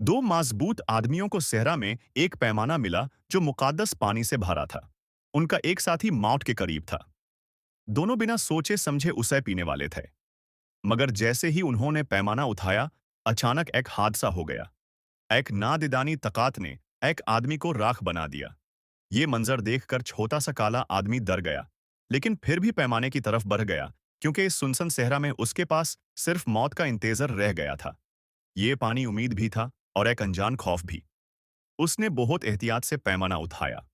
दो मजबूत आदमियों को सहरा में एक पैमाना मिला जो मुकद्दस पानी से भरा था। उनका एक साथी मौत के करीब था। दोनों बिना सोचे समझे उसे पीने वाले थे। मगर जैसे ही उन्होंने पैमाना उठाया, अचानक एक हादसा हो गया। एक नादिदानी तकात ने एक आदमी को राख बना दिया। ये मंजर देखकर छोटा सा काला आदमी डर गया, लेकिन फिर भी पैमाने की तरफ बढ़ गया, क्योंकि इस सुनसान सहरा में उसके पास सिर्फ मौत का इंतजार रह गया था। ये पानी उम्मीद भी था और एक अनजान खौफ भी। उसने बहुत एहतियात से पैमाना उठाया,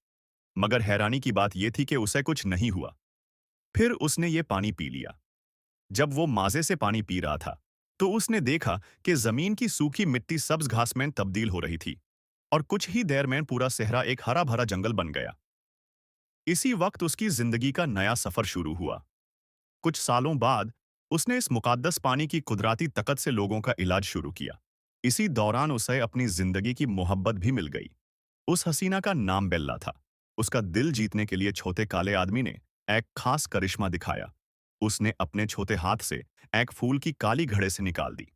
मगर हैरानी की बात यह थी कि उसे कुछ नहीं हुआ। फिर उसने ये पानी पी लिया। जब वो माजे से पानी पी रहा था, तो उसने देखा कि जमीन की सूखी मिट्टी सब्ज घास में तब्दील हो रही थी और कुछ ही देर में पूरा सहरा एक हरा भरा जंगल बन गया। इसी वक्त उसकी जिंदगी का नया सफर शुरू हुआ। कुछ सालों बाद उसने इस मुकद्दस पानी की कुदरती ताकत से लोगों का इलाज शुरू किया। इसी दौरान उसे अपनी जिंदगी की मोहब्बत भी मिल गई। उस हसीना का नाम बेल्ला था। उसका दिल जीतने के लिए छोटे काले आदमी ने एक खास करिश्मा दिखाया। उसने अपने छोटे हाथ से एक फूल की काली घड़े से निकाल दी।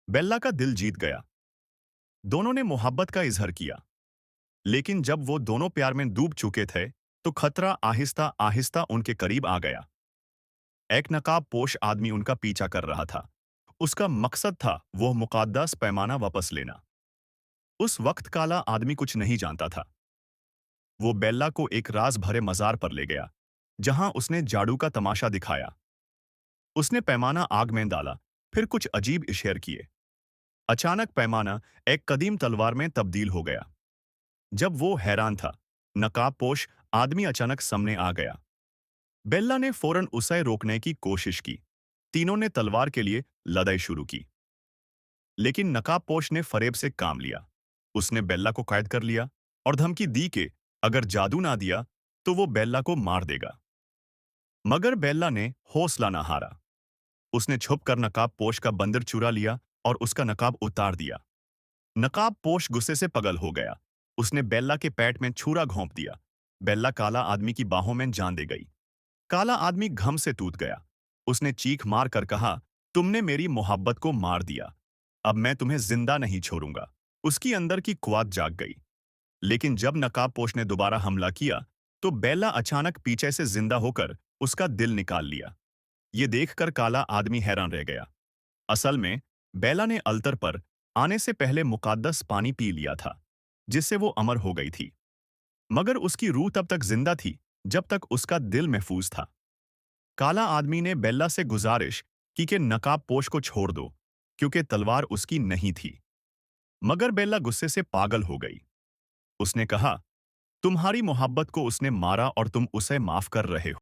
बेल्ला का दिल जीत गया। दोनों ने मोहब्बत का इजहार किया। लेकिन जब वो दोनों प्यार में डूब चुके थे, तो खतरा आहिस्ता आहिस्ता उनके करीब आ गया। एक नकाबपोश आदमी उनका पीछा कर रहा था। उसका मकसद था वो मुकद्दस पैमाना वापस लेना। उस वक्त काला आदमी कुछ नहीं जानता था। वो बेल्ला को एक राज भरे मजार पर ले गया, जहां उसने जादू का तमाशा दिखाया। उसने पैमाना आग में डाला, फिर कुछ अजीब इशारे किए। अचानक पैमाना एक कदीम तलवार में तब्दील हो गया। जब वो हैरान था, नकाबपोश आदमी अचानक सामने आ गया। बेल्ला ने फौरन उसे रोकने की कोशिश की। तीनों ने तलवार के लिए लड़ाई शुरू की। लेकिन नकाबपोश ने फरेब से काम लिया। उसने बेल्ला को कैद कर लिया और धमकी दी कि अगर जादू ना दिया तो वो बेल्ला को मार देगा। मगर बेल्ला ने हौसला न हारा। उसने छुपकर नकाबपोश का बंदर चुरा लिया और उसका नकाब उतार दिया। नकाबपोश गुस्से से पागल हो गया। उसने बेल्ला के पेट में छुरा घोंप दिया। बेल्ला काला आदमी की बाहों में जान दे गई। काला आदमी घम से टूट गया। उसने चीख मार कर कहा, तुमने मेरी मोहब्बत को मार दिया। अब मैं तुम्हें जिंदा नहीं छोड़ूंगा। उसकी अंदर की क़ुव्वत जाग गई। लेकिन जब नकाबपोश ने दोबारा हमला किया, तो बेल्ला अचानक पीछे से जिंदा होकर उसका दिल निकाल लिया। ये देखकर काला आदमी हैरान रह गया। असल में बेला ने अल्तर पर आने से पहले मुकद्दस पानी पी लिया था, जिससे वो अमर हो गई थी। मगर उसकी रूह तब तक जिंदा थी जब तक उसका दिल महफूज था। काला आदमी ने बेल्ला से गुजारिश की कि नकाबपोश को छोड़ दो, क्योंकि तलवार उसकी नहीं थी। मगर बेल्ला गुस्से से पागल हो गई। उसने कहा, तुम्हारी मोहब्बत को उसने मारा और तुम उसे माफ कर रहे हो।